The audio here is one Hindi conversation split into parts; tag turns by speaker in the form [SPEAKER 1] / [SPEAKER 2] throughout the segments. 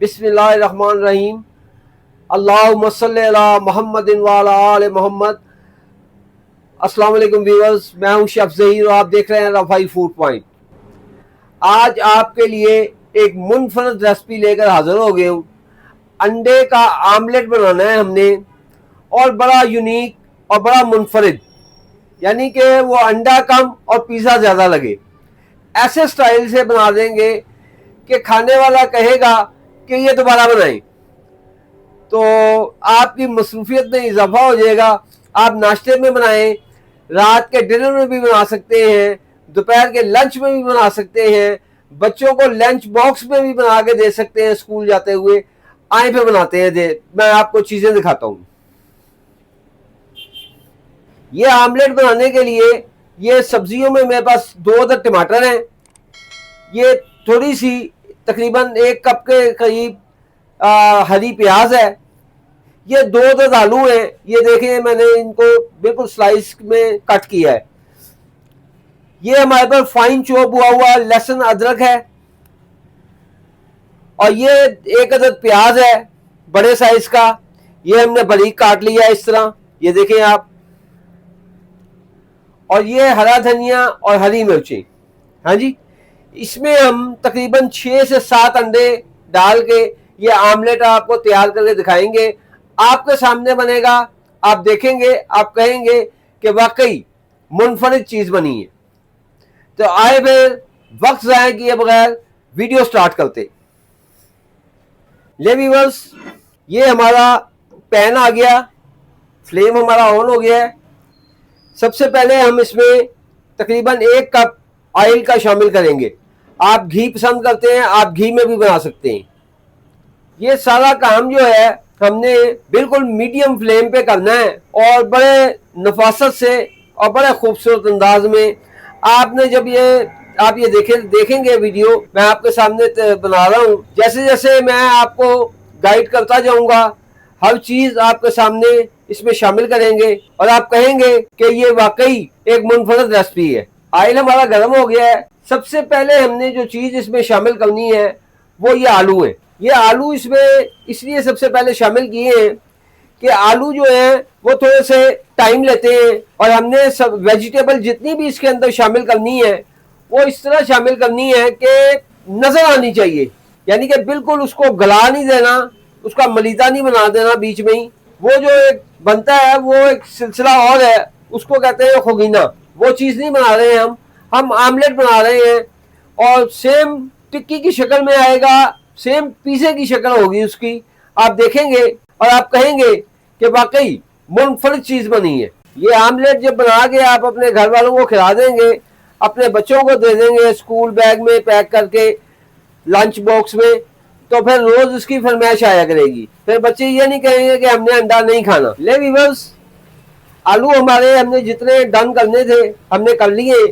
[SPEAKER 1] बिस्मिल्लाहिर्रहमानिर्रहीम। अल्लाहुम्मा सल्ली अला मुहम्मदिन व अला आले मोहम्मद। अस्सलाम वालेकुम व्यूअर्स, मैं हूं शेफ ज़हीर और आप देख रहे हैं रफ़ाई फूड पॉइंट। आज आपके लिए एक मुनफरद रेसिपी लेकर हाजिर हो गया हूं। अंडे का आमलेट बनाना है हमने, और बड़ा यूनिक और बड़ा मुनफरद, यानी कि वो अंडा कम और पिज़्ज़ा ज़्यादा लगे, ऐसे स्टाइल से बना देंगे कि खाने वाला कहेगा कि ये दोबारा बनाएं। तो आपकी मसरूफियत में इजाफा हो जाएगा। आप नाश्ते में बनाएं, रात के डिनर में भी बना सकते हैं, दोपहर के लंच में भी बना सकते हैं, बच्चों को लंच बॉक्स में भी बना के दे सकते हैं स्कूल जाते हुए। आए पे बनाते हैं, मैं आपको चीज़ें दिखाता हूँ। ये आमलेट बनाने के लिए ये सब्जियों में मेरे पास 2 अदद टमाटर हैं, ये थोड़ी सी तकरीबन 1 कप के करीब हरी प्याज है, ये 2 अदद आलू हैं। ये देखें, मैंने इनको बिल्कुल स्लाइस में कट किया है। ये हमारे पास फाइन चॉप हुआ लहसुन अदरक है, और ये 1 अदद प्याज है बड़े साइज का, ये हमने बारीक काट लिया है इस तरह, ये देखें आप। और ये हरा धनिया और हरी मिर्ची। हाँ जी, इसमें हम तकरीबन 6 से 7 अंडे डाल के ये आमलेट आपको तैयार करके दिखाएंगे। आपके सामने बनेगा, आप देखेंगे, आप कहेंगे कि वाकई मुनफरिद चीज बनी है। तो आए फिर वक्त ज़ाया किए बगैर वीडियो स्टार्ट करते। ले व्यूअर्स, ये हमारा पैन आ गया, फ्लेम हमारा ऑन हो गया है। सबसे पहले हम इसमें तकरीबन 1 कप ऑयल का शामिल करेंगे। आप घी पसंद करते हैं, आप घी में भी बना सकते हैं। ये सारा काम जो है हमने बिल्कुल मीडियम फ्लेम पे करना है, और बड़े नफासत से और बड़े खूबसूरत अंदाज में। आपने जब आप ये देखेंगे वीडियो, मैं आपके सामने बना रहा हूँ, जैसे जैसे मैं आपको गाइड करता जाऊंगा, हर चीज आपके सामने इसमें शामिल करेंगे, और आप कहेंगे कि ये वाकई एक मुनफरद रेसिपी है। ऑयल हमारा गर्म हो गया है। सबसे पहले हमने जो चीज इसमें शामिल करनी है वो ये आलू है। ये आलू इसमें इसलिए सबसे पहले शामिल किए हैं कि आलू जो है वो थोड़े से टाइम लेते हैं, और हमने सब वेजिटेबल जितनी भी इसके अंदर शामिल करनी है वो इस तरह शामिल करनी है कि नजर आनी चाहिए, यानी कि बिल्कुल उसको गला नहीं देना, उसका मलीदा नहीं बना देना बीच में ही। वो जो एक बनता है वो एक सिलसिला और है, उसको कहते हैं खुगीना। वो चीज़ नहीं बना रहे हैं हम आमलेट बना रहे हैं, और सेम टिक्की की शक्ल में आएगा, सेम पिज़्ज़े की शक्ल होगी उसकी। आप देखेंगे और आप कहेंगे कि वाकई मुनफरद चीज़ बनी है। ये आमलेट जब बना के आप अपने घर वालों को खिला देंगे, अपने बच्चों को दे देंगे स्कूल बैग में पैक करके, लंच बॉक्स में, तो फिर रोज उसकी फरमाइश आया करेगी। फिर बच्चे ये नहीं कहेंगे कि हमने अंडा नहीं खाना। ले व्यूअर्स, आलू हमारे हमने जितने डन करने थे हमने कर लिए,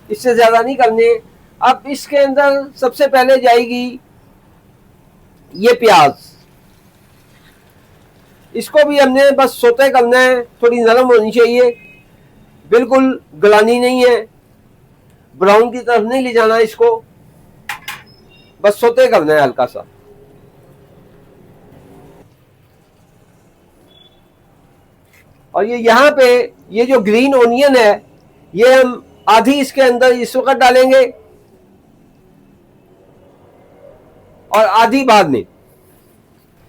[SPEAKER 1] इससे ज्यादा नहीं करने। अब इसके अंदर सबसे पहले जाएगी ये प्याज। इसको भी हमने बस सोते करना है, थोड़ी नरम होनी चाहिए, बिल्कुल गलानी नहीं है, ब्राउन की तरफ नहीं ले जाना इसको, बस सोते करना है हल्का सा। और ये यहाँ पे ये जो ग्रीन ओनियन है, ये हम आधी इसके अंदर इस वक्त डालेंगे और आधी बाद में।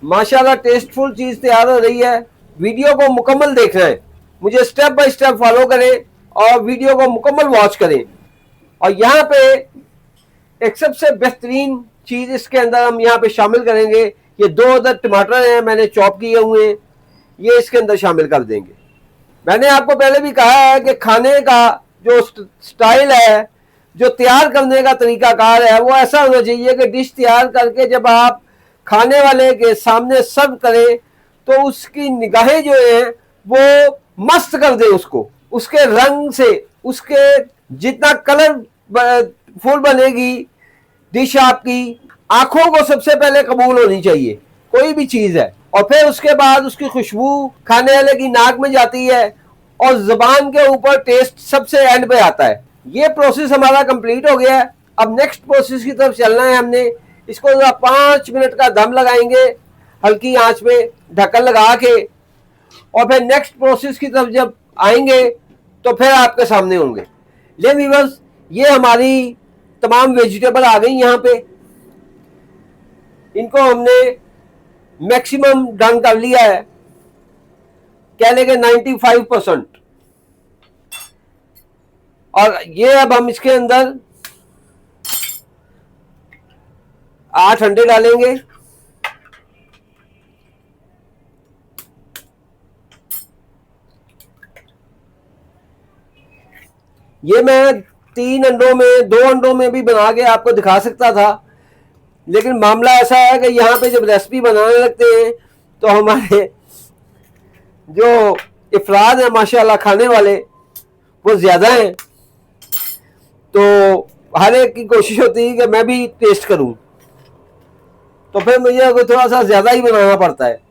[SPEAKER 1] माशाल्लाह टेस्टफुल चीज तैयार हो रही है। वीडियो को मुकम्मल देखना है, मुझे स्टेप बाय स्टेप फॉलो करें और वीडियो को मुकम्मल वॉच करें। और यहाँ पे एक सबसे बेहतरीन चीज इसके अंदर हम यहाँ पे शामिल करेंगे, ये 2 अदद टमाटर हैं मैंने चॉप किए हुए हैं, ये इसके अंदर शामिल कर देंगे। मैंने आपको पहले भी कहा है कि खाने का जो स्टाइल है, जो तैयार करने का तरीकाकार है, वो ऐसा होना चाहिए कि डिश तैयार करके जब आप खाने वाले के सामने सर्व करें तो उसकी निगाहें जो है वो मस्त कर दे उसको, उसके रंग से, उसके जितना कलरफुल बनेगी डिश आपकी, आंखों को सबसे पहले कबूल होनी चाहिए कोई भी चीज है, और फिर उसके बाद उसकी खुशबू खाने वाले की नाक में जाती है, और जुबान के ऊपर टेस्ट सबसे एंड पे आता है। ये प्रोसेस हमारा कंप्लीट हो गया है। अब नेक्स्ट प्रोसेस की तरफ चलना है हमने, इसको 5 मिनट का दम लगाएंगे हल्की आंच में ढक्कन लगा के, और फिर नेक्स्ट प्रोसेस की तरफ जब आएंगे तो फिर आपके सामने होंगे। ले व्यूअर्स, ये हमारी तमाम वेजिटेबल आ गई यहाँ पे, इनको हमने मैक्सिमम डन कर लिया है, कह लेंगे 95%। और ये अब हम इसके अंदर 8 अंडे डालेंगे। ये मैं 3 अंडों में 2 अंडों में भी बना के आपको दिखा सकता था, लेकिन मामला ऐसा है कि यहाँ पे जब रेसिपी बनाने लगते हैं तो हमारे जो इफराद है माशाल्लाह खाने वाले वो ज़्यादा हैं, तो हर एक की कोशिश होती है कि मैं भी टेस्ट करूं, तो फिर मुझे थोड़ा सा ज़्यादा ही बनाना पड़ता है।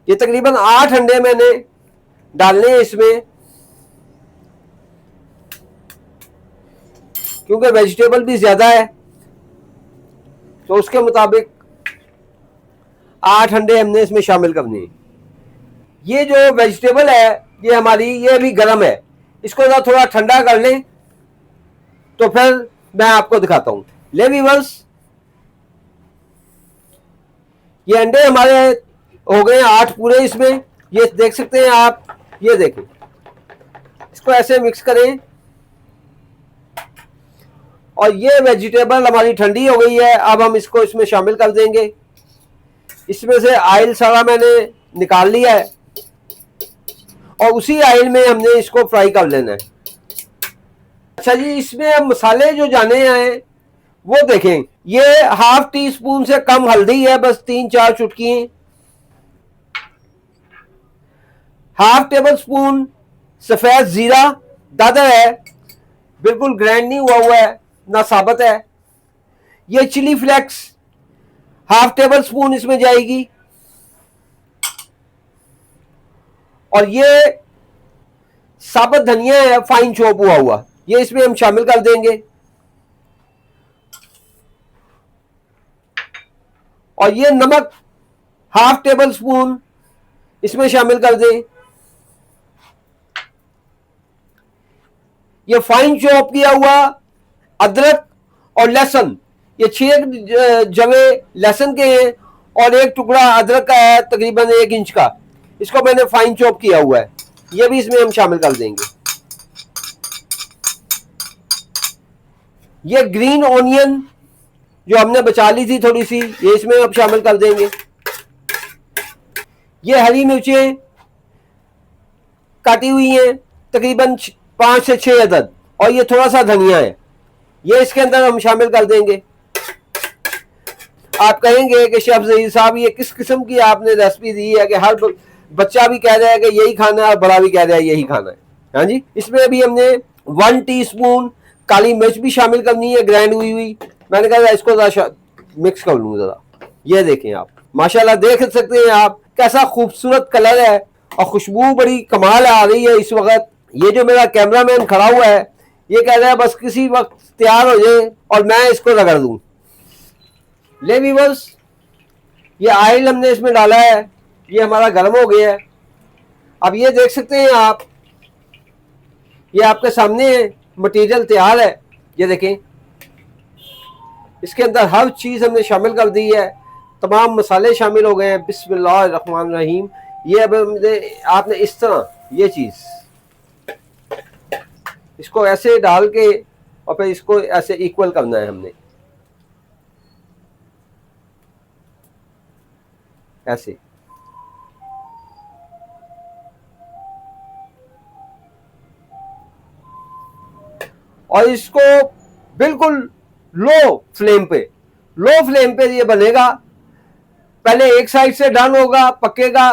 [SPEAKER 1] ये तकरीबन 8 अंडे मैंने डालने हैं इसमें, क्योंकि वेजिटेबल भी ज़्यादा है तो उसके मुताबिक 8 अंडे हमने इसमें शामिल करने हैं। ये जो वेजिटेबल है ये हमारी ये अभी गर्म है, इसको थोड़ा ठंडा कर लें तो फिर मैं आपको दिखाता हूं। ले व्यूअर्स, ये अंडे हमारे हो गए 8 पूरे इसमें, ये देख सकते हैं आप, ये देखें, इसको ऐसे मिक्स करें और ये वेजिटेबल हमारी ठंडी हो गई है। अब हम इसको इसमें शामिल कर देंगे। इसमें से ऑयल सारा मैंने निकाल लिया है और उसी ऑयल में हमने इसको फ्राई कर लेना है। अच्छा जी, इसमें अब मसाले जो जाने हैं वो देखें, ये ½ टीस्पून से कम हल्दी है, बस 3-4 चुटकी, ½ टेबल स्पून सफेद जीरा दादर है, बिल्कुल ग्राइंड नहीं हुआ है ना साबुत है। ये चिली फ्लेक्स ½ टेबल स्पून इसमें जाएगी, और ये साबुत धनिया है फाइन चॉप हुआ, ये इसमें हम शामिल कर देंगे। और ये नमक ½ टेबल स्पून इसमें शामिल कर दें। ये फाइन चॉप किया हुआ अदरक और लहसुन, ये 6 जवे लहसुन के हैं और 1 टुकड़ा अदरक का है तकरीबन 1 इंच का, इसको मैंने फाइन चॉप किया हुआ है, ये भी इसमें हम शामिल कर देंगे। ये ग्रीन ऑनियन जो हमने बचा ली थी थोड़ी सी, ये इसमें अब शामिल कर देंगे। ये हरी मिर्चें काटी हुई हैं तकरीबन 5 से 6 अदद, और ये थोड़ा सा धनिया है, ये इसके अंदर हम शामिल कर देंगे। आप कहेंगे कि शेफ ज़हीर साहब ये किस किस्म की आपने रेसिपी दी है कि हर बच्चा भी कह रहा है कि यही खाना है और बड़ा भी कह रहा है यही खाना है। हाँ जी, इसमें अभी हमने 1 टीस्पून काली मिर्च भी शामिल करनी है, ग्राइंड हुई। मैंने कहा इसको मिक्स कर लूँ जरा। ये देखें आप, माशाल्लाह देख सकते हैं आप कैसा खूबसूरत कलर है और खुशबू बड़ी कमाल आ रही है इस वक्त। ये जो मेरा कैमरामैन खड़ा हुआ है ये कह रहा है बस किसी वक्त तैयार हो जाए और मैं इसको रगड़ दूं। ले व्यूअर्स, ये ऑयल हमने इसमें डाला है, ये हमारा गर्म हो गया है। अब ये देख सकते हैं आप, ये आपके सामने मटेरियल तैयार है, ये देखें, इसके अंदर हर चीज़ हमने शामिल कर दी है, तमाम मसाले शामिल हो गए हैं। बिस्मिल्लाहिर्रहमानिर्रहीम। ये अब आपने इस तरह ये चीज़ इसको ऐसे डाल के और फिर इसको ऐसे इक्वल करना है हमने, ऐसे। और इसको बिल्कुल लो फ्लेम पे ये बनेगा। पहले एक साइड से डन होगा, पकेगा,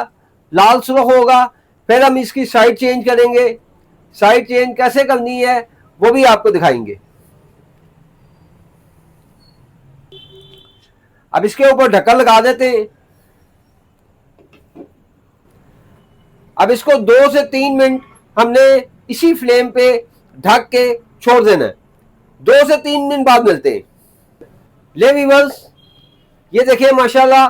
[SPEAKER 1] लाल सुर्ख होगा, फिर हम इसकी साइड चेंज करेंगे। साइड चेंज कैसे करनी है वो भी आपको दिखाएंगे। अब इसके ऊपर ढक्कन लगा देते हैं। अब इसको 2 से 3 मिनट हमने इसी फ्लेम पे ढक के छोड़ देना है। 2 से 3 दिन बाद मिलते हैं। ले व्यूअर्स, ये देखिए माशाल्लाह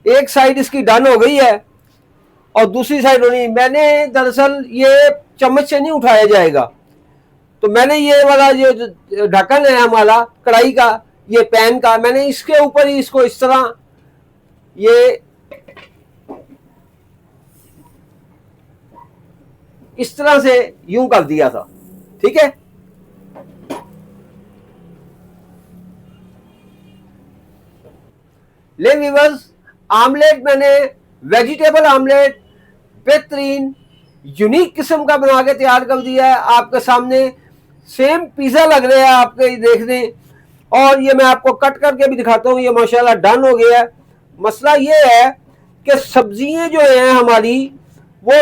[SPEAKER 1] एक साइड इसकी डन हो गई है और दूसरी साइड होनी। मैंने दरअसल ये चम्मच से नहीं उठाया जाएगा, तो मैंने ये वाला जो ढक्कन है हमारा कढ़ाई का, ये पैन का, मैंने इसके ऊपर ही इसको इस तरह ये इस तरह से यूं कर दिया था। ठीक है, ले व्यूअर्स, आमलेट मैंने वेजिटेबल आमलेट बेहतरीन यूनिक किस्म का बना के तैयार कर दिया है आपके सामने। सेम पिज्जा लग रहा है आपके देखने, और ये मैं आपको कट करके भी दिखाता हूँ। ये माशाल्लाह डन हो गया है। मसला ये है कि सब्जियां जो हैं हमारी वो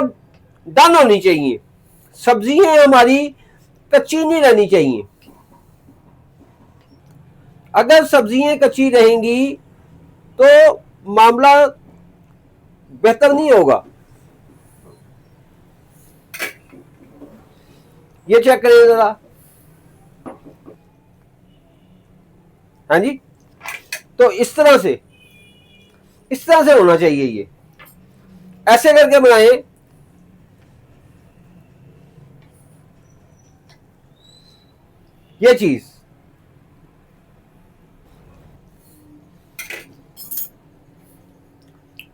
[SPEAKER 1] डन होनी चाहिए, सब्जियां हमारी कच्ची नहीं रहनी चाहिए। अगर सब्जियां कच्ची रहेंगी तो मामला बेहतर नहीं होगा। ये चेक करिए जरा। हाँ जी, तो इस तरह से होना चाहिए। ये ऐसे करके बनाएं। ये चीज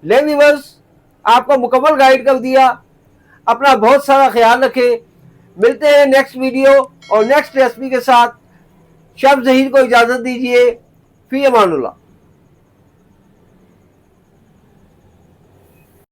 [SPEAKER 1] ले व्यूअर्स, आपको मुकम्मल गाइड कर दिया। अपना बहुत सारा ख्याल रखें। मिलते हैं नेक्स्ट वीडियो और नेक्स्ट रेसिपी के साथ। शेफ ज़हीर को इजाजत दीजिए। फी अमानुल्लाह।